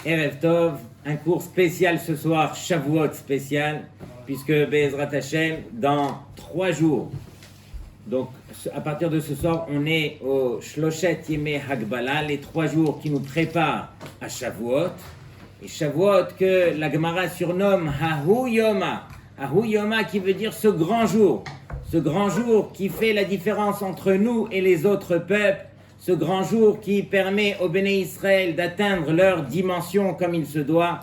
Erev Tov, un cours spécial ce soir, Shavuot spécial, puisque Be'ezrat Hashem, dans 3 jours, donc à partir de ce soir, on est au Shloshet Yemei Hagbala, les 3 jours qui nous préparent à Shavuot. Et Shavuot que la Gemara surnomme Hahu Yoma. Hahu Yoma qui veut dire ce grand jour qui fait la différence entre nous et les autres peuples, ce grand jour qui permet aux Béné Israël d'atteindre leur dimension comme il se doit,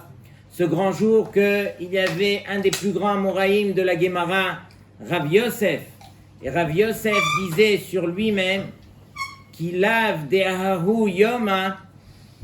ce grand jour qu'il y avait un des plus grands Moraïm de la Gemara, Rav Yosef. Et Rav Yosef disait sur lui-même qu'il lave des Ahahu Yoma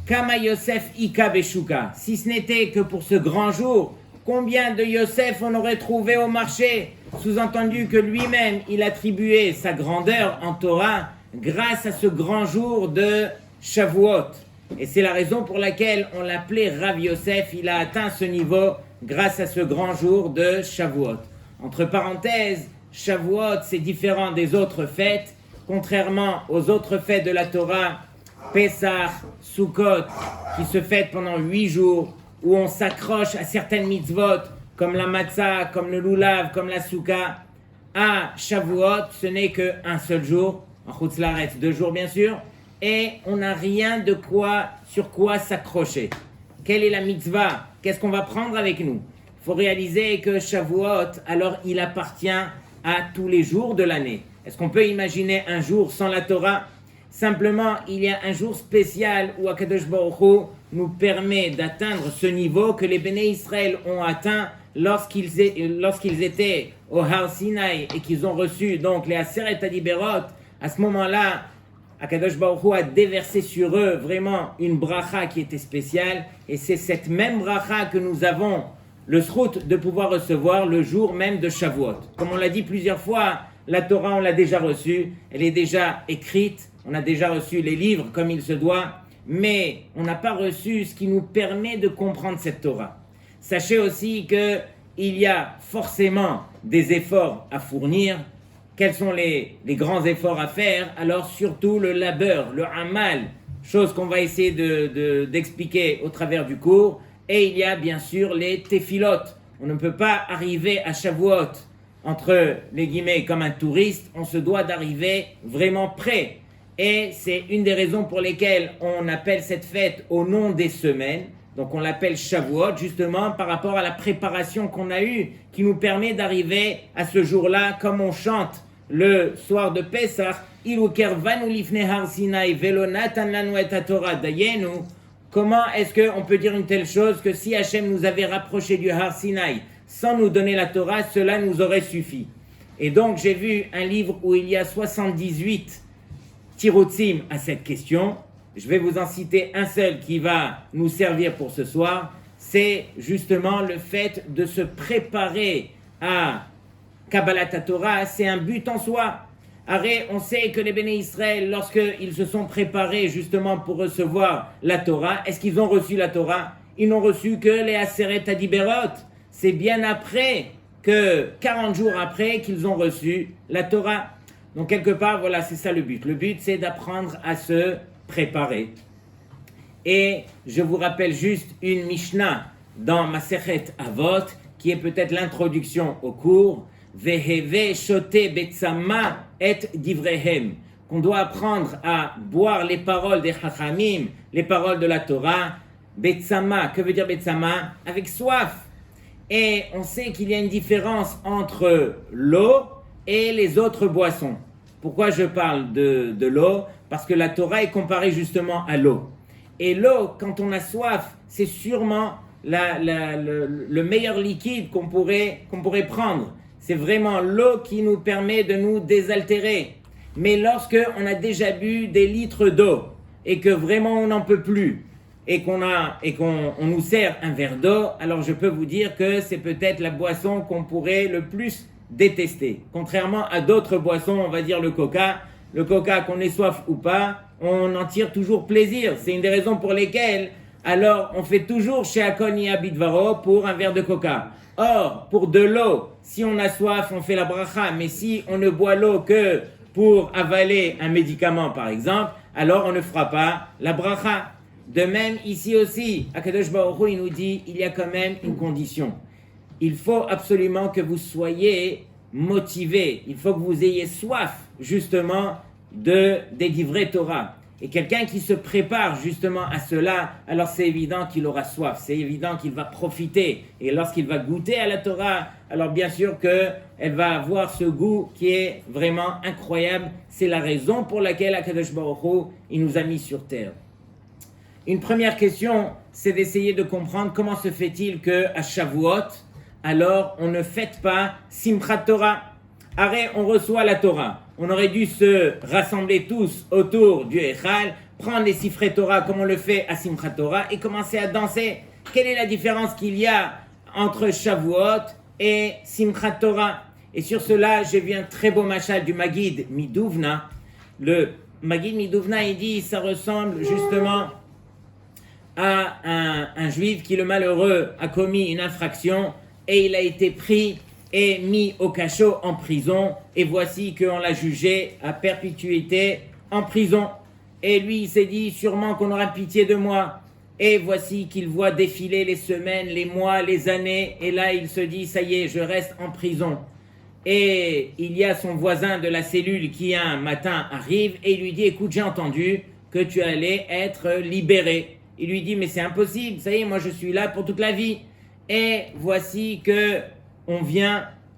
Kama Yosef Ika Beshuka. Si ce n'était que pour ce grand jour, combien de Yosef on aurait trouvé au marché? Sous-entendu que lui-même, il attribuait sa grandeur en Torah grâce à ce grand jour de Shavuot. Et c'est la raison pour laquelle on l'appelait Rav Yosef. Il a atteint ce niveau grâce à ce grand jour de Shavuot. Entre parenthèses, Shavuot, c'est différent des autres fêtes. Contrairement aux autres fêtes de la Torah, Pesach, Sukkot, qui se fêtent pendant 8 jours, où on s'accroche à certaines mitzvot, comme la matzah, comme le lulav, comme la souka. À Shavuot, ce n'est qu'un seul jour, en Chutz La'aretz, 2 jours bien sûr, et on n'a rien sur quoi s'accrocher. Quelle est la mitzvah? Qu'est-ce qu'on va prendre avec nous? Il faut réaliser que Shavuot, alors il appartient à tous les jours de l'année. Est-ce qu'on peut imaginer un jour sans la Torah? Simplement, il y a un jour spécial où Akadosh Baruch Hu nous permet d'atteindre ce niveau que les Béné Israël ont atteint lorsqu'ils étaient au Har Sinaï et qu'ils ont reçu donc les Aseret Adiberot. À ce moment-là, Akadosh Baruch Hu a déversé sur eux vraiment une bracha qui était spéciale, et c'est cette même bracha que nous avons le zchut de pouvoir recevoir le jour même de Shavuot. Comme on l'a dit plusieurs fois, la Torah on l'a déjà reçue, elle est déjà écrite, on a déjà reçu les livres comme il se doit, mais on n'a pas reçu ce qui nous permet de comprendre cette Torah. Sachez aussi qu'il y a forcément des efforts à fournir. Quels sont les grands efforts à faire? Alors surtout le labeur, le amal, chose qu'on va essayer d'expliquer au travers du cours. Et il y a bien sûr les tefilot. On ne peut pas arriver à Shavuot entre les guillemets comme un touriste, on se doit d'arriver vraiment prêt. Et c'est une des raisons pour lesquelles on appelle cette fête au nom des semaines. Donc on l'appelle Shavuot justement par rapport à la préparation qu'on a eue qui nous permet d'arriver à ce jour-là comme on chante le soir de Pesach. Ilu kervanu lifnei har Sinai velo natan lanu et haTorah dayenu. Comment est-ce qu'on peut dire une telle chose que si Hachem nous avait rapproché du Har Sinaï sans nous donner la Torah, cela nous aurait suffi? Et donc j'ai vu un livre où il y a 78 tirotzim à cette question. Je vais vous en citer un seul qui va nous servir pour ce soir. C'est justement le fait de se préparer à Kabbalat Torah. C'est un but en soi. Arrête, on sait que les Béné Israël, lorsqu'ils se sont préparés justement pour recevoir la Torah, est-ce qu'ils ont reçu la Torah? Ils n'ont reçu que les Aseret Adiberot. C'est bien après, 40 jours après, qu'ils ont reçu la Torah. Donc quelque part, voilà, c'est ça le but. Le but, c'est d'apprendre à se préparer. Et je vous rappelle juste une Mishnah dans Masechet Avot, qui est peut-être l'introduction au cours. Veheve shote betsama et divrehem, qu'on doit apprendre à boire les paroles des Chachamim, les paroles de la Torah. Betsama, que veut dire betsama? Avec soif. Et on sait qu'il y a une différence entre l'eau et les autres boissons. Pourquoi je parle de l'eau? Parce que la Torah est comparée justement à l'eau. Et l'eau, quand on a soif, c'est sûrement le meilleur liquide qu'on pourrait prendre. C'est vraiment l'eau qui nous permet de nous désaltérer. Mais lorsque on a déjà bu des litres d'eau et que vraiment on n'en peut plus et qu'on nous sert un verre d'eau, alors je peux vous dire que c'est peut-être la boisson qu'on pourrait le plus détester. Contrairement à d'autres boissons, on va dire le coca. Le coca, qu'on ait soif ou pas, on en tire toujours plaisir. C'est une des raisons pour lesquelles alors on fait toujours chez Akoni Abidvaro pour un verre de coca. Or, pour de l'eau, si on a soif, on fait la bracha, mais si on ne boit l'eau que pour avaler un médicament par exemple, alors on ne fera pas la bracha. De même, ici aussi, Akadosh Baruch Hu, il nous dit, il y a quand même une condition. Il faut absolument que vous soyez motivés. Il faut que vous ayez soif, justement, de délivrer Torah. Et quelqu'un qui se prépare justement à cela, alors c'est évident qu'il aura soif, c'est évident qu'il va profiter. Et lorsqu'il va goûter à la Torah, alors bien sûr qu'elle va avoir ce goût qui est vraiment incroyable. C'est la raison pour laquelle Akadosh Baruch Hu, il nous a mis sur terre. Une première question, c'est d'essayer de comprendre comment se fait-il qu'à Shavuot, alors on ne fête pas Simchat Torah. Arrête, on reçoit la Torah. On aurait dû se rassembler tous autour du Echal, prendre les siffrets Torah comme on le fait à Simchat Torah et commencer à danser. Quelle est la différence qu'il y a entre Shavuot et Simchat Torah? Et sur cela, j'ai vu un très beau machal du Maggid Miduvna. Le Maggid Miduvna, il dit, ça ressemble justement à un juif qui, le malheureux, a commis une infraction et il a été pris et mis au cachot en prison, et voici qu'on l'a jugé à perpétuité en prison. Et lui, il s'est dit, sûrement qu'on aura pitié de moi. Et voici qu'il voit défiler les semaines, les mois, les années, et là, il se dit, ça y est, je reste en prison. Et il y a son voisin de la cellule qui, un matin, arrive et lui dit, écoute, j'ai entendu que tu allais être libéré. Il lui dit, mais c'est impossible, ça y est, moi, je suis là pour toute la vie. Et voici que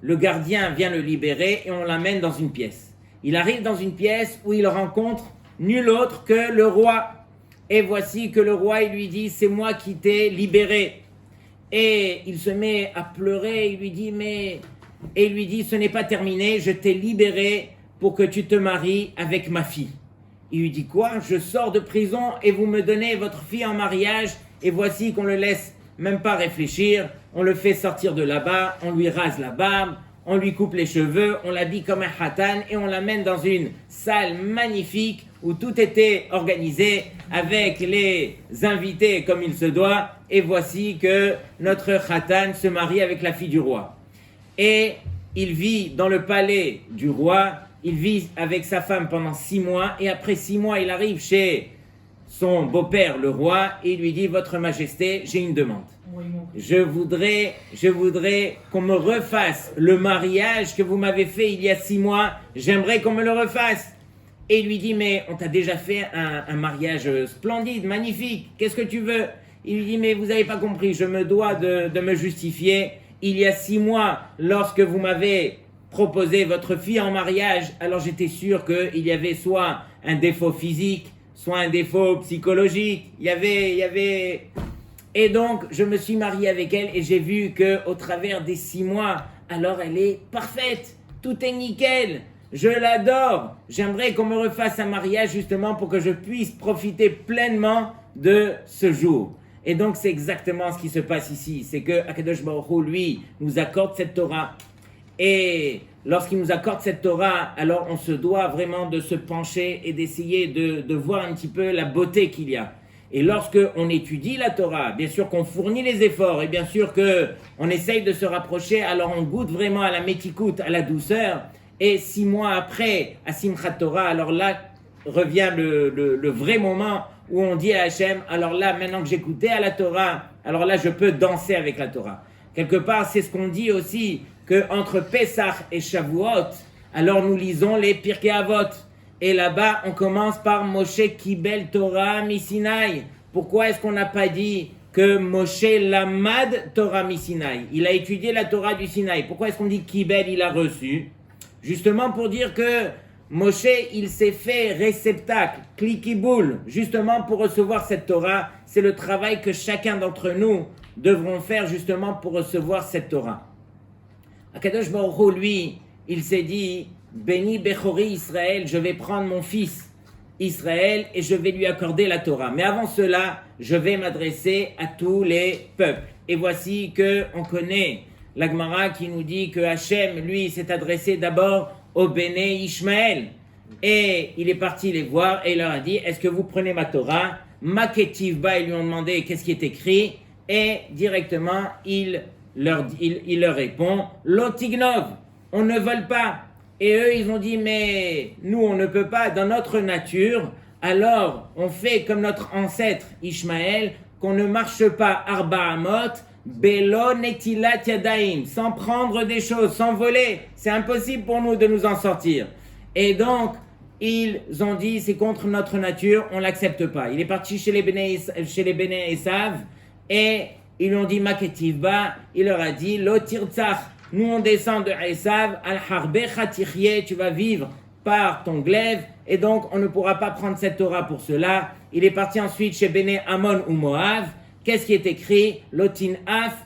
le gardien vient le libérer et on l'amène dans une pièce. Il arrive dans une pièce où il rencontre nul autre que le roi. Et voici que le roi, il lui dit, c'est moi qui t'ai libéré. Et il se met à pleurer, il lui dit, ce n'est pas terminé, je t'ai libéré pour que tu te maries avec ma fille. Il lui dit, quoi? Je sors de prison et vous me donnez votre fille en mariage, et voici qu'on le laisse même pas réfléchir, on le fait sortir de là-bas, on lui rase la barbe, on lui coupe les cheveux, on l'habille comme un khatan et on l'amène dans une salle magnifique où tout était organisé avec les invités comme il se doit, et voici que notre khatan se marie avec la fille du roi. Et il vit dans le palais du roi, il vit avec sa femme pendant 6 mois, et après 6 mois, il arrive chez son beau-père, le roi, et il lui dit, Votre Majesté, j'ai une demande. Je voudrais qu'on me refasse le mariage que vous m'avez fait il y a 6 mois, j'aimerais qu'on me le refasse. Et il lui dit, mais on t'a déjà fait un mariage splendide, magnifique, qu'est-ce que tu veux? Il lui dit, mais vous n'avez pas compris, je me dois de me justifier. Il y a 6 mois, lorsque vous m'avez proposé votre fille en mariage, alors j'étais sûr qu'il y avait soit un défaut physique, soit un défaut psychologique, il y avait... Et donc, je me suis marié avec elle et j'ai vu qu'au travers des 6 mois, alors elle est parfaite, tout est nickel, je l'adore. J'aimerais qu'on me refasse un mariage justement pour que je puisse profiter pleinement de ce jour. Et donc, c'est exactement ce qui se passe ici. C'est que Akadosh Baruch Hu, lui, nous accorde cette Torah. Et lorsqu'il nous accorde cette Torah, alors on se doit vraiment de se pencher et d'essayer de voir un petit peu la beauté qu'il y a. Et lorsque on étudie la Torah, bien sûr qu'on fournit les efforts et bien sûr qu'on essaye de se rapprocher, alors on goûte vraiment à la métikout, à la douceur. Et 6 mois après, à Simchat Torah, alors là revient le vrai moment où on dit à Hachem, alors là, maintenant que j'ai goûté à la Torah, alors là je peux danser avec la Torah. Quelque part, c'est ce qu'on dit aussi, qu'entre Pesach et Shavuot, alors nous lisons les Pirkei Avot. Et là-bas, on commence par Moshe Kibel Torah Misinaï. Pourquoi est-ce qu'on n'a pas dit que Moshe Lamad Torah Misinaï? Il a étudié la Torah du Sinaï. Pourquoi est-ce qu'on dit Kibel, il a reçu? Justement pour dire que Moshe, il s'est fait réceptacle, cliquiboule, justement pour recevoir cette Torah. C'est le travail que chacun d'entre nous devront faire justement pour recevoir cette Torah. Akadosh Baruch Hu, lui, il s'est dit, béni Bechori Israël, je vais prendre mon fils Israël et je vais lui accorder la Torah. Mais avant cela, je vais m'adresser à tous les peuples. Et voici qu'on connaît la Gemara qui nous dit que Hachem, lui, s'est adressé d'abord au Béné Ishmaël. Et il est parti les voir et il leur a dit, est-ce que vous prenez ma Torah? Maketivba, ils lui ont demandé qu'est-ce qui est écrit. Et directement, il leur répond, Lotignov, on ne vole pas. Et eux, ils ont dit, mais nous, on ne peut pas, dans notre nature, alors on fait comme notre ancêtre Ishmaël, qu'on ne marche pas Arba Amot, Belo Netilat Yadaim, sans prendre des choses, sans voler. C'est impossible pour nous de nous en sortir. Et donc, ils ont dit, c'est contre notre nature, on ne l'accepte pas. Il est parti chez les Béné Esav, et ils lui ont dit, Maketivba, il leur a dit, Lo Tirtzach, nous on descend de Esav, Al-Harbe Chatichye, tu vas vivre par ton glaive, et donc on ne pourra pas prendre cette Torah pour cela. Il est parti ensuite chez Béné Ammon ou Moab. Qu'est-ce qui est écrit? Lotin Af,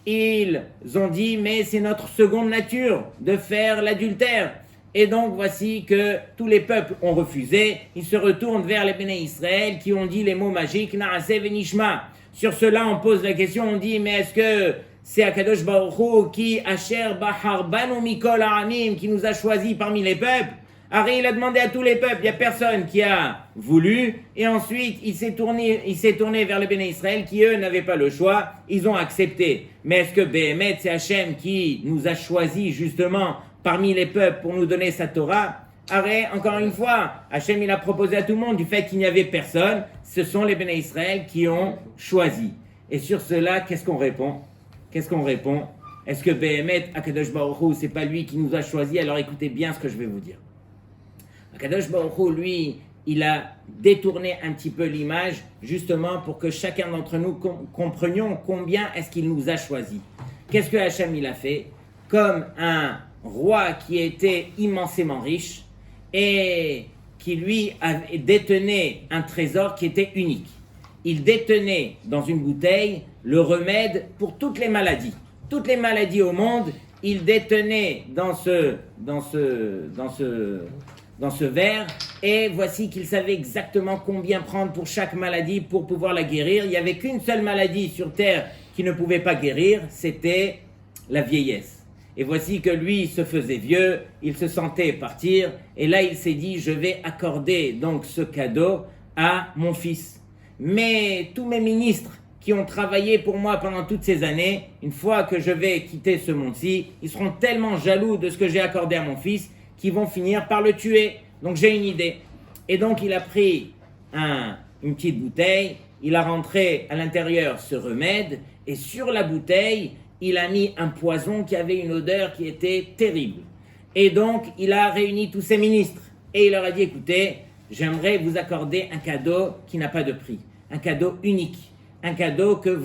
ils ont dit, mais c'est notre seconde nature de faire l'adultère. Et donc voici que tous les peuples ont refusé. Ils se retournent vers les Béné Israël qui ont dit les mots magiques, Naaseh Venishma. Sur cela, on pose la question, on dit, mais est-ce que c'est Akadosh Baruch Hu qui, Asher Bahar Banu Mikol Ha'amim, qui nous a choisis parmi les peuples? Ari, il a demandé à tous les peuples, il n'y a personne qui a voulu, et ensuite il s'est tourné vers les Béné Israël qui eux n'avaient pas le choix, ils ont accepté. Mais est-ce que Béhémet, c'est Hachem qui nous a choisis justement parmi les peuples pour nous donner sa Torah? Ari, encore une fois, Hachem il a proposé à tout le monde du fait qu'il n'y avait personne, ce sont les Béné Israël qui ont choisi. Et sur cela, qu'est-ce qu'on répond? Est-ce que Béhémet, Akadosh Baruch Hu, c'est pas lui qui nous a choisis? Alors écoutez bien ce que je vais vous dire. Akadosh Baruch Hu, lui, il a détourné un petit peu l'image, justement pour que chacun d'entre nous comprenions combien est-ce qu'il nous a choisis. Qu'est-ce que Hachem il a fait? Comme un roi qui était immensément riche et qui lui détenait un trésor qui était unique. Il détenait dans une bouteille le remède pour toutes les maladies. Toutes les maladies au monde, il détenait dans ce verre, et voici qu'il savait exactement combien prendre pour chaque maladie pour pouvoir la guérir. Il n'y avait qu'une seule maladie sur terre qui ne pouvait pas guérir, c'était la vieillesse. Et voici que lui, il se faisait vieux, il se sentait partir, et là il s'est dit, je vais accorder donc ce cadeau à mon fils. Mais tous mes ministres qui ont travaillé pour moi pendant toutes ces années, une fois que je vais quitter ce monde-ci, ils seront tellement jaloux de ce que j'ai accordé à mon fils qui vont finir par le tuer. Donc j'ai une idée. Et donc il a pris une petite bouteille, il a rentré à l'intérieur ce remède, et sur la bouteille, il a mis un poison qui avait une odeur qui était terrible. Et donc il a réuni tous ses ministres, et il leur a dit, écoutez, j'aimerais vous accorder un cadeau qui n'a pas de prix, un cadeau unique, un cadeau que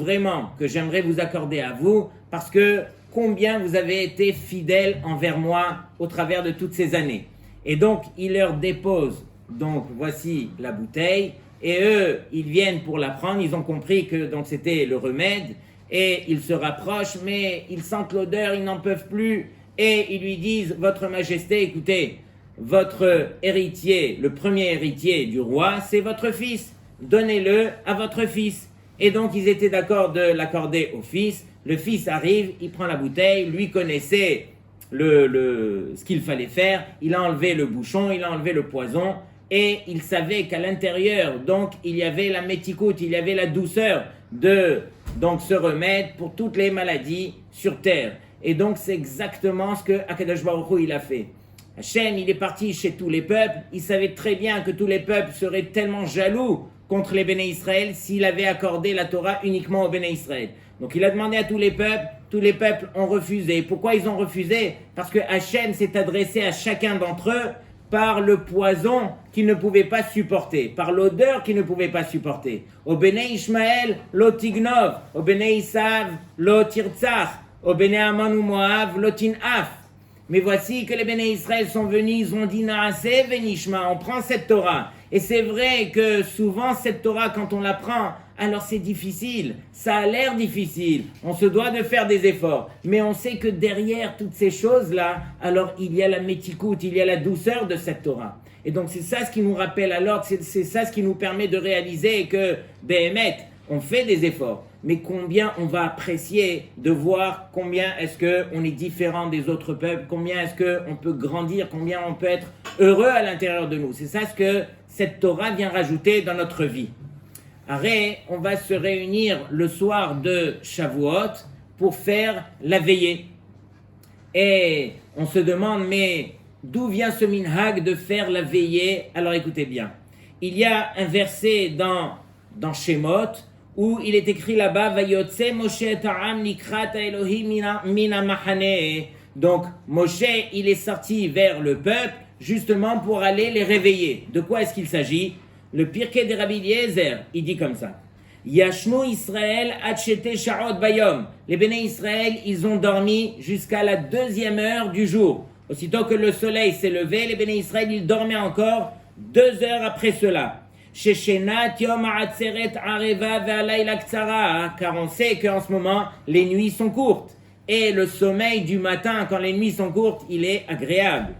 j'aimerais vous accorder à vous, parce que combien vous avez été fidèles envers moi au travers de toutes ces années. Et donc, il leur dépose, donc voici la bouteille, et eux, ils viennent pour la prendre, ils ont compris que donc c'était le remède, et ils se rapprochent, mais ils sentent l'odeur, ils n'en peuvent plus, et ils lui disent, votre majesté, écoutez, votre héritier, le premier héritier du roi, c'est votre fils, donnez-le à votre fils. Et donc, ils étaient d'accord de l'accorder au fils. Le fils arrive, il prend la bouteille, lui connaissait ce qu'il fallait faire, il a enlevé le bouchon, il a enlevé le poison, et il savait qu'à l'intérieur, donc, il y avait la métikoute, il y avait la douceur de donc, ce remède pour toutes les maladies sur terre. Et donc, c'est exactement ce que Akadosh Baruch Hu, il a fait. Hachem, il est parti chez tous les peuples, il savait très bien que tous les peuples seraient tellement jaloux contre les Béné Israël s'il avait accordé la Torah uniquement aux Béné Israël. Donc il a demandé à tous les peuples ont refusé. Pourquoi ils ont refusé? Parce que Hachem s'est adressé à chacun d'entre eux par le poison qu'ils ne pouvaient pas supporter, par l'odeur qu'ils ne pouvaient pas supporter. Au Béné Ishmaël, lo tignov, au Béné Isav, lo tirtzach, au Béné Ammon ou Moab, lo tinaf. Mais voici que les Béné Israël sont venus, ils ont dit Naaseh Venishma, on prend cette Torah. Et c'est vrai que souvent cette Torah, quand on la prend, alors c'est difficile, ça a l'air difficile, on se doit de faire des efforts. Mais on sait que derrière toutes ces choses-là, alors il y a la métikoute, il y a la douceur de cette Torah. Et donc c'est ça ce qui nous rappelle alors, c'est ça ce qui nous permet de réaliser que, Béhémet, on fait des efforts. Mais combien on va apprécier de voir combien est-ce qu'on est différent des autres peuples, combien est-ce qu'on peut grandir, combien on peut être heureux à l'intérieur de nous. C'est ça ce que cette Torah vient rajouter dans notre vie. Après, on va se réunir le soir de Shavuot pour faire la veillée. Et on se demande, mais d'où vient ce minhag de faire la veillée? Alors écoutez bien. il y a un verset dans Shemot où il est écrit là-bas Vayotse Moshe et Ha'am nikrat Elohim mina mahane. Donc Moshe, il est sorti vers le peuple justement pour aller les réveiller. De quoi est-ce qu'il s'agit? Le Pirkei de Rabbi Eliezer, il dit comme ça. Yashnu Israël Hatchete Sha'ot Bayom. Les Béné Israël, ils ont dormi jusqu'à la 2e heure du jour. Aussitôt que le soleil s'est levé, les Béné Israël, ils dormaient encore 2 heures après cela. Sheshenat Yom Ha'atzeret Areva Ve'alayla Ktsara. Car on sait qu'en ce moment, les nuits sont courtes. Et le sommeil du matin, quand les nuits sont courtes, il est agréable.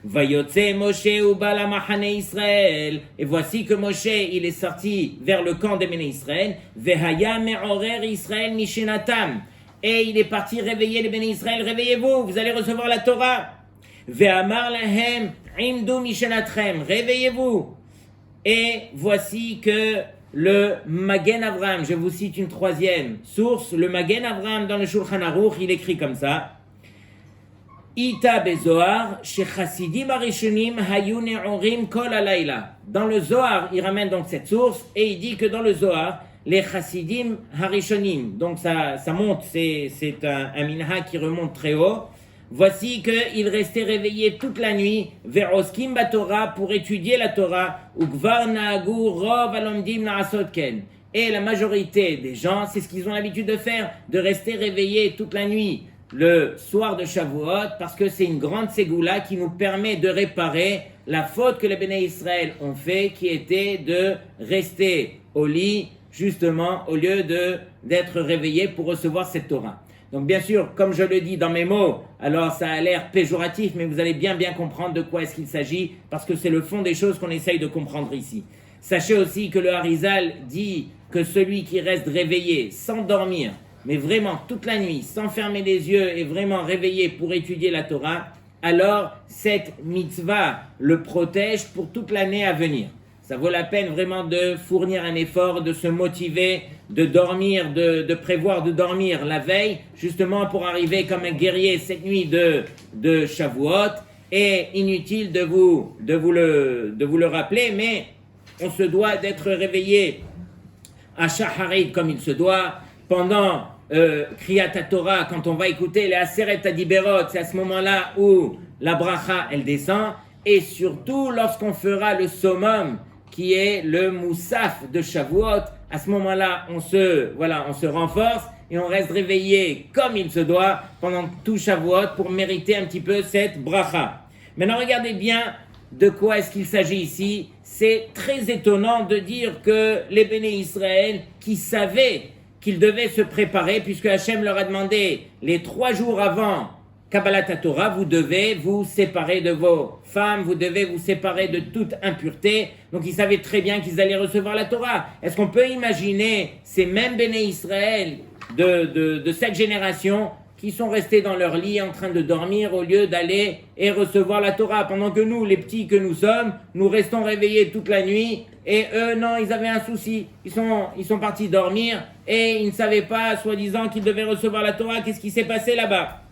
Vayotse Moshe ubala mahane Israël. Et voici que Moshe, il est sorti vers le camp des Béné Israël. Vehaya me'orer Israël mishenatam. Et il est parti réveiller les Béné Israël. Réveillez-vous, vous allez recevoir la Torah. Ve'amar lahem imdu mishenatrem. Réveillez-vous. Et voici que le Magen Avraham, je vous cite une 3e source, le Magen Avraham dans le Shulchan Aruch, il écrit comme ça. Ita bezohar, shechasidim arishonim hayu ne'orim kol alayla. Dans le Zohar, il ramène donc cette source et il dit que dans le Zohar, les chasidim harishonim, donc ça monte, c'est un minha qui remonte très haut. Voici qu'ils restaient réveillés toute la nuit vers Oskim Batorah pour étudier la Torah, Ukvar Naagu Rov Alomdim Naasot Ken. Et la majorité des gens, c'est ce qu'ils ont l'habitude de faire, de rester réveillés toute la nuit le soir de Shavuot, parce que c'est une grande ségoula qui nous permet de réparer la faute que les Béné Israël ont fait, qui était de rester au lit, justement, au lieu d'être réveillés pour recevoir cette Torah. Donc bien sûr, comme je le dis dans mes mots, alors ça a l'air péjoratif, mais vous allez bien comprendre de quoi est-ce qu'il s'agit, parce que c'est le fond des choses qu'on essaye de comprendre ici. Sachez aussi que le Harizal dit que celui qui reste réveillé sans dormir, mais vraiment toute la nuit, sans fermer les yeux et vraiment réveillé pour étudier la Torah, alors cette mitzvah le protège pour toute l'année à venir. Ça vaut la peine vraiment de fournir un effort, de se motiver, de dormir, de prévoir de dormir la veille, justement pour arriver comme un guerrier cette nuit de Shavuot. Et inutile de vous le rappeler, mais on se doit d'être réveillé à Shacharit comme il se doit, pendant Kriyat HaTorah, quand on va écouter les Aseret HaDiberot, c'est à ce moment-là où la bracha, elle descend, et surtout lorsqu'on fera le summum, qui est le Moussaf de Shavuot. À ce moment-là, on se renforce et on reste réveillé comme il se doit pendant tout Shavuot pour mériter un petit peu cette bracha. Maintenant, regardez bien de quoi est-ce qu'il s'agit ici. C'est très étonnant de dire que les Béné Israël qui savaient qu'ils devaient se préparer, puisque Hachem leur a demandé les 3 jours avant Kabbalat HaTorah, vous devez vous séparer de vos femmes, vous devez vous séparer de toute impureté. Donc ils savaient très bien qu'ils allaient recevoir la Torah. Est-ce qu'on peut imaginer ces mêmes Béné Israël de cette génération qui sont restés dans leur lit en train de dormir au lieu d'aller et recevoir la Torah, pendant que nous, les petits que nous sommes, nous restons réveillés toute la nuit, et eux, non, ils avaient un souci. Ils sont partis dormir et ils ne savaient pas, soi-disant, qu'ils devaient recevoir la Torah. Qu'est-ce qui s'est passé là-bas?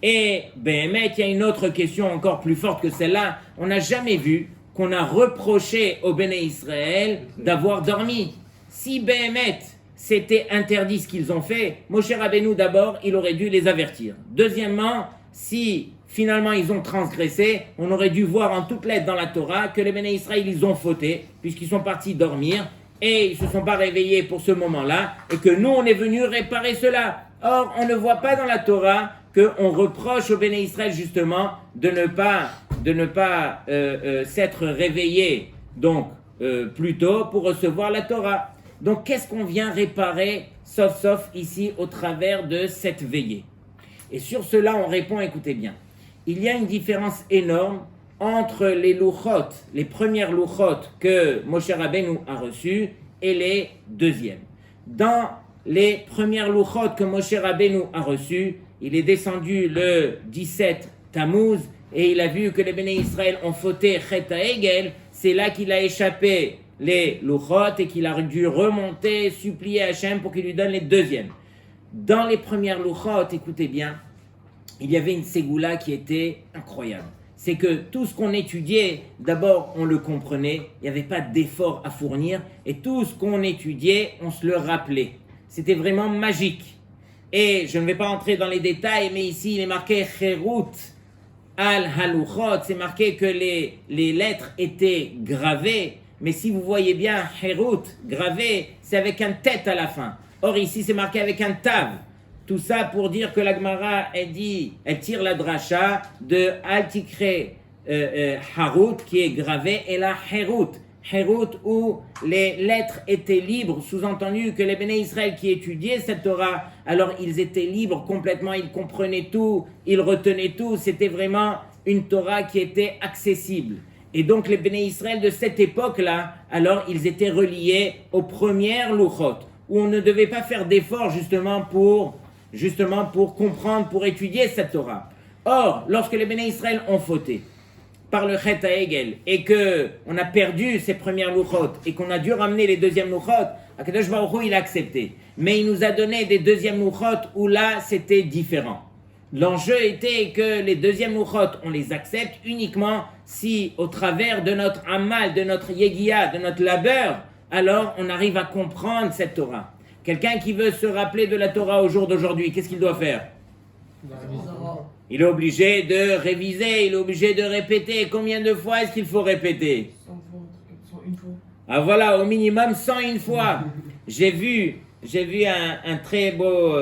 Et Béhémet, il y a une autre question encore plus forte que celle-là. On n'a jamais vu qu'on a reproché aux Béné Israël d'avoir dormi. Si Béhémet, c'était interdit ce qu'ils ont fait, Moshe Rabbeinu d'abord, il aurait dû les avertir. Deuxièmement, si finalement ils ont transgressé, on aurait dû voir en toutes lettres dans la Torah que les Béné Israël, ils ont fauté, puisqu'ils sont partis dormir et ils ne se sont pas réveillés pour ce moment-là, et que nous, on est venus réparer cela. Or, on ne voit pas dans la Torah qu'on reproche aux Béné Israël justement de ne pas s'être réveillés donc plus tôt pour recevoir la Torah. Donc qu'est-ce qu'on vient réparer sauf ici au travers de cette veillée? Et sur cela on répond, écoutez bien, il y a une différence énorme entre les louchot, les premières louchot que Moshe Rabbeinu a reçues et les deuxièmes. Dans les premières louchot que Moshe Rabbeinu a reçues, il est descendu le 17 Tammuz et il a vu que les Béné Israël ont fauté Chet HaEgel. C'est là qu'il a échappé les louchot et qu'il a dû remonter, supplier Hachem pour qu'il lui donne les deuxièmes. Dans les premières louchot, écoutez bien, il y avait une ségoula qui était incroyable. c'est que tout ce qu'on étudiait, d'abord on le comprenait, il n'y avait pas d'effort à fournir, et tout ce qu'on étudiait, on se le rappelait. C'était vraiment magique. Et je ne vais pas entrer dans les détails, mais ici il est marqué Cherut al-Haluchot, c'est marqué que les lettres étaient gravées, mais si vous voyez bien, Cherut, gravé, c'est avec un tête à la fin. Or ici c'est marqué avec un tav. Tout ça pour dire que la Gemara, elle tire la dracha de Altikre Harut, qui est gravé, et la Herut. Herut, où les lettres étaient libres, sous-entendu que les Béné Israël qui étudiaient cette Torah, alors ils étaient libres complètement, ils comprenaient tout, ils retenaient tout, c'était vraiment une Torah qui était accessible. Et donc les Béné Israël de cette époque-là, alors ils étaient reliés aux premières Luchot, où on ne devait pas faire d'efforts justement pour comprendre, pour étudier cette Torah. Or, lorsque les Béné Israël ont fauté par le Chet HaEgel et qu'on a perdu ces premières Luchot et qu'on a dû ramener les deuxièmes Luchot, Akadosh Baruch Hu, il a accepté. Mais il nous a donné des deuxièmes Luchot où là, c'était différent. L'enjeu était que les deuxièmes Luchot, on les accepte uniquement si, au travers de notre amal, de notre yegia, de notre labeur, alors on arrive à comprendre cette Torah. Quelqu'un qui veut se rappeler de la Torah au jour d'aujourd'hui, qu'est-ce qu'il doit faire? Il est obligé de réviser, il est obligé de répéter. Combien de fois est-ce qu'il faut répéter? 101 fois. Ah voilà, au minimum 101 fois. J'ai vu un très beau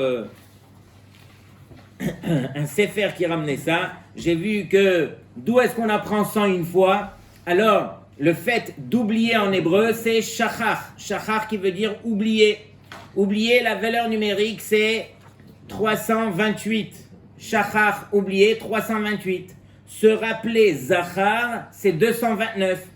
un sefer qui ramenait ça. J'ai vu que d'où est-ce qu'on apprend 101 fois? Alors, le fait d'oublier en hébreu, c'est shachar. Shachar qui veut dire oublier. Oublier, la valeur numérique, c'est 328. Shachar, oublier, 328. Se rappeler, zachar, c'est 229.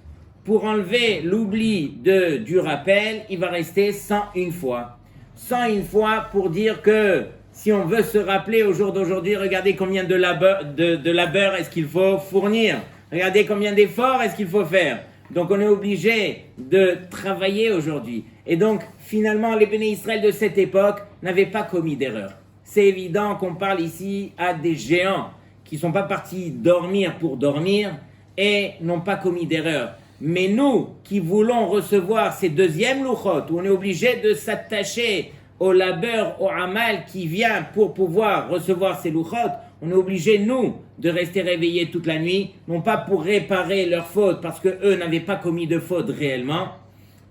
Pour enlever l'oubli du rappel, il va rester 101 fois. 101 fois pour dire que si on veut se rappeler au jour d'aujourd'hui, regardez combien de labeur est-ce qu'il faut fournir. Regardez combien d'efforts est-ce qu'il faut faire. Donc on est obligé de travailler aujourd'hui. Et donc finalement les Béné Israël de cette époque n'avaient pas commis d'erreur. C'est évident qu'on parle ici à des géants qui ne sont pas partis dormir pour dormir et n'ont pas commis d'erreur. Mais nous qui voulons recevoir ces deuxièmes Luchot, où on est obligé de s'attacher au labeur, au amal qui vient pour pouvoir recevoir ces Luchot, on est obligé, nous, de rester réveillés toute la nuit, non pas pour réparer leurs fautes, parce qu'eux n'avaient pas commis de faute réellement,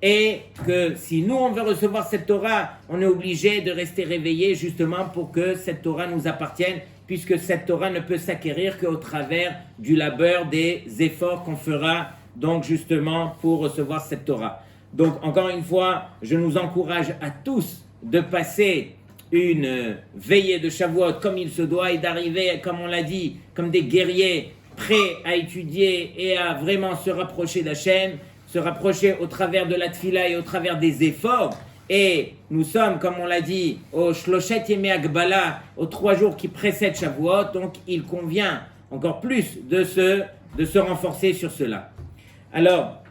et que si nous, on veut recevoir cette Torah, on est obligé de rester réveillés justement pour que cette Torah nous appartienne, puisque cette Torah ne peut s'acquérir qu'au travers du labeur, des efforts qu'on fera, donc justement, pour recevoir cette Torah. Donc, encore une fois, je nous encourage à tous de passer une veillée de Shavuot comme il se doit et d'arriver, comme on l'a dit, comme des guerriers prêts à étudier et à vraiment se rapprocher d'Hachem, se rapprocher au travers de la tfila et au travers des efforts. Et nous sommes, comme on l'a dit, au Shloshet Yemei Agbala, aux 3 jours qui précèdent Shavuot, donc il convient encore plus de se renforcer sur cela. Alors,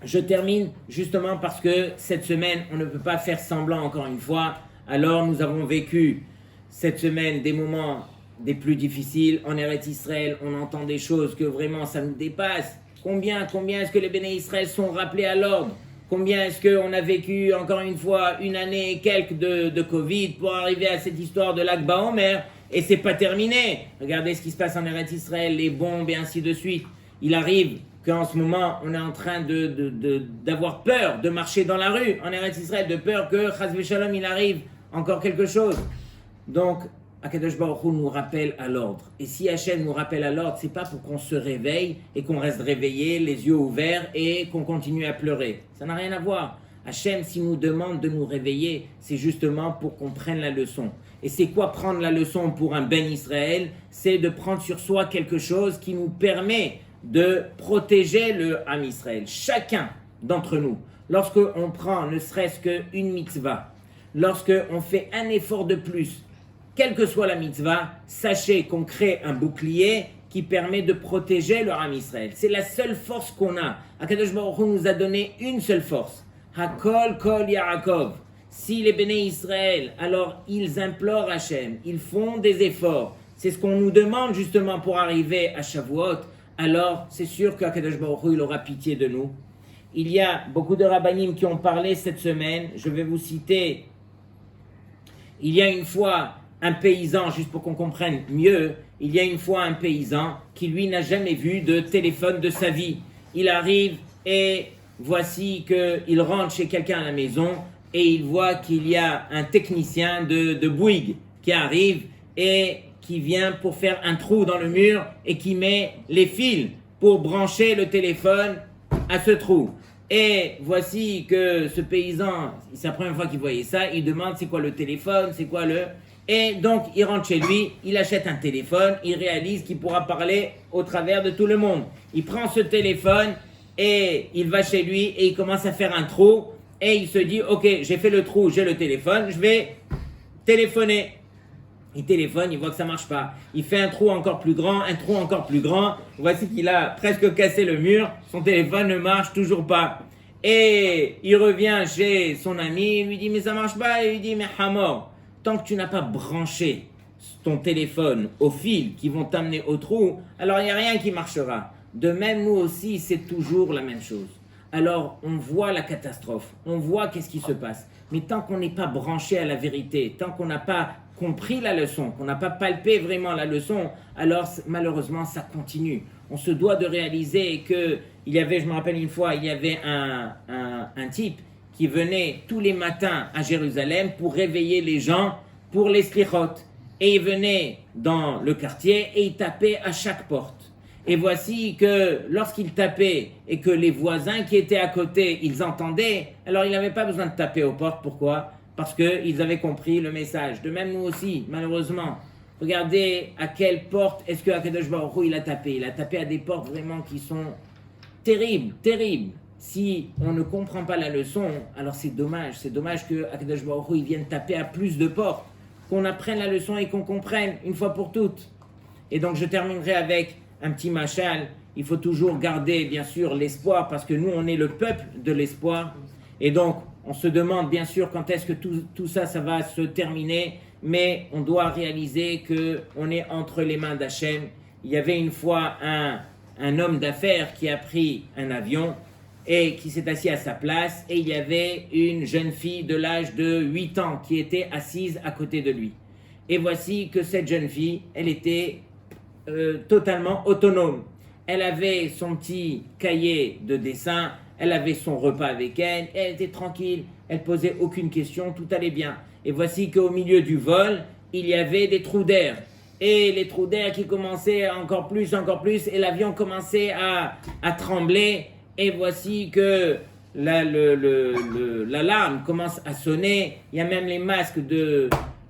je termine justement parce que cette semaine, on ne peut pas faire semblant encore une fois. Alors, nous avons vécu cette semaine des moments des plus difficiles. En Eretz Israël, on entend des choses que vraiment ça nous dépasse. Combien est-ce que les Béné Israël sont rappelés à l'ordre? Combien est-ce qu'on a vécu encore une fois une année et quelques de Covid pour arriver à cette histoire de Lag BaOmer et c'est pas terminé. Regardez ce qui se passe en Eretz Israël, les bombes et ainsi de suite. Il arrive qu'en ce moment, on est en train d'avoir peur de marcher dans la rue en Eretz Israël, de peur que, Chas v'Shalom, il arrive encore quelque chose. Donc, Akadosh Baruch Hu nous rappelle à l'ordre. Et si Hachem nous rappelle à l'ordre, c'est pas pour qu'on se réveille et qu'on reste réveillé, les yeux ouverts et qu'on continue à pleurer. Ça n'a rien à voir. Hachem, s'il nous demande de nous réveiller, c'est justement pour qu'on prenne la leçon. Et c'est quoi prendre la leçon pour un Ben Israël? C'est de prendre sur soi quelque chose qui nous permet de protéger le Ham Israël. Chacun d'entre nous, lorsqu'on prend ne serait-ce qu'une mitzvah, lorsqu'on fait un effort de plus, quelle que soit la mitzvah, sachez qu'on crée un bouclier qui permet de protéger le Ham Israël. C'est la seule force qu'on a. Akadosh Baruch Hu nous a donné une seule force. Hakol kol Yaakov. Si les Béné Israël, alors ils implorent Hachem, ils font des efforts. C'est ce qu'on nous demande justement pour arriver à Shavuot. alors c'est sûr qu'Akadosh Baruch Hu, il aura pitié de nous. Il y a beaucoup de rabbinim qui ont parlé cette semaine. Je vais vous citer. Il y a une fois un paysan, juste pour qu'on comprenne mieux, il y a une fois un paysan qui lui n'a jamais vu de téléphone de sa vie. Il arrive et voici qu'il rentre chez quelqu'un à la maison et il voit qu'il y a un technicien de Bouygues qui arrive et qui vient pour faire un trou dans le mur et qui met les fils pour brancher le téléphone à ce trou. Et voici que ce paysan, c'est la première fois qu'il voyait ça, il demande c'est quoi le téléphone, c'est quoi le... Et donc il rentre chez lui, il achète un téléphone, il réalise qu'il pourra parler au travers de tout le monde. Il prend ce téléphone et il va chez lui et il commence à faire un trou et il se dit ok, j'ai fait le trou, j'ai le téléphone, je vais téléphoner. Il téléphone, il voit que ça marche pas. Il fait un trou encore plus grand, un trou encore plus grand. Voici qu'il a presque cassé le mur. Son téléphone ne marche toujours pas. Et il revient chez son ami, il lui dit mais ça marche pas. Et il lui dit mais Hamor, tant que tu n'as pas branché ton téléphone aux fils qui vont t'amener au trou, alors il n'y a rien qui marchera. De même, nous aussi, c'est toujours la même chose. Alors, on voit la catastrophe, on voit qu'est-ce qui se passe. Mais tant qu'on n'est pas branché à la vérité, tant qu'on n'a pas compris la leçon, qu'on n'a pas palpé vraiment la leçon, alors malheureusement, ça continue. On se doit de réaliser que il y avait, je me rappelle une fois, il y avait un type qui venait tous les matins à Jérusalem pour réveiller les gens pour les slichot. Et il venait dans le quartier et il tapait à chaque porte. Et voici que lorsqu'il tapait et que les voisins qui étaient à côté, ils entendaient, alors il n'avait pas besoin de taper aux portes. Pourquoi ? Parce qu'ils avaient compris le message. De même nous aussi, malheureusement. Regardez à quelle porte est-ce que Akadosh Baruch Hu il a tapé. Il a tapé à des portes vraiment qui sont terribles, terribles. Si on ne comprend pas la leçon, alors c'est dommage. C'est dommage que Akadosh Baruch Hu il vienne taper à plus de portes. Qu'on apprenne la leçon et qu'on comprenne une fois pour toutes. Et donc je terminerai avec un petit machal. Il faut toujours garder bien sûr l'espoir parce que nous on est le peuple de l'espoir. Et donc on se demande bien sûr quand est-ce que tout ça va se terminer. Mais on doit réaliser qu'on est entre les mains d'Hachem. Il y avait une fois un homme d'affaires qui a pris un avion et qui s'est assis à sa place, et il y avait une jeune fille de l'âge de 8 ans qui était assise à côté de lui. Et voici que cette jeune fille, elle était totalement autonome. Elle avait son petit cahier de dessin, elle avait son repas avec elle, elle était tranquille, elle posait aucune question, tout allait bien. Et voici qu'au milieu du vol, il y avait des trous d'air. Et les trous d'air qui commençaient encore plus, et l'avion commençait à trembler. Et voici que l'alarme commence à sonner. Il y a même les masques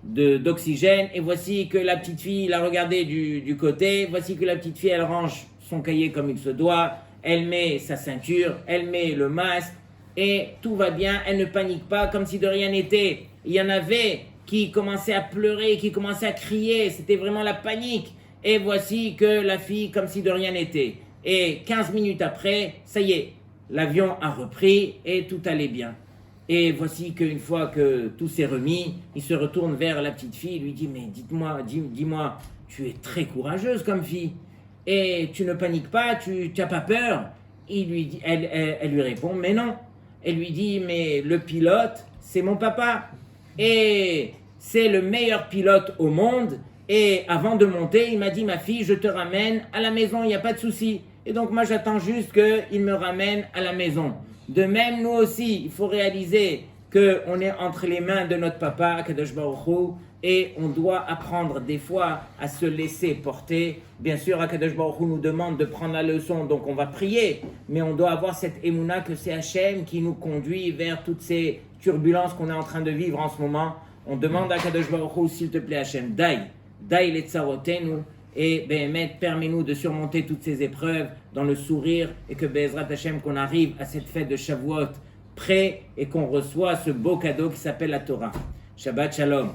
d'oxygène. Et voici que la petite fille l'a regardé du côté. Voici que la petite fille, elle range son cahier comme il se doit. Elle met sa ceinture, elle met le masque. Et tout va bien. Elle ne panique pas comme si de rien n'était. Il y en avait qui commençaient à pleurer, qui commençaient à crier. C'était vraiment la panique. Et voici que la fille, comme si de rien n'était. Et 15 minutes après, ça y est, l'avion a repris et tout allait bien. Et voici qu'une fois que tout s'est remis, il se retourne vers la petite fille, il lui dit « Mais dis-moi, tu es très courageuse comme fille. Et tu ne paniques pas, tu n'as pas peur ?» Elle lui répond « Mais non. » Elle lui dit « Mais le pilote, c'est mon papa. Et c'est le meilleur pilote au monde. Et avant de monter, il m'a dit « Ma fille, je te ramène à la maison, il n'y a pas de souci. » Et donc moi j'attends juste qu'il me ramène à la maison. De même, nous aussi, il faut réaliser qu'on est entre les mains de notre papa, Kadosh Baruch Hu, et on doit apprendre des fois à se laisser porter. Bien sûr, Kadosh Baruch Hu nous demande de prendre la leçon, donc on va prier, mais on doit avoir cette émouna que c'est Hachem qui nous conduit vers toutes ces turbulences qu'on est en train de vivre en ce moment. On demande à Kadosh Baruch Hu, s'il te plaît Hachem, Daï les tsarotenu, et permets-nous de surmonter toutes ces épreuves dans le sourire, et que Be'ezrat Hashem, qu'on arrive à cette fête de Shavuot prêt et qu'on reçoit ce beau cadeau qui s'appelle la Torah. Shabbat Shalom.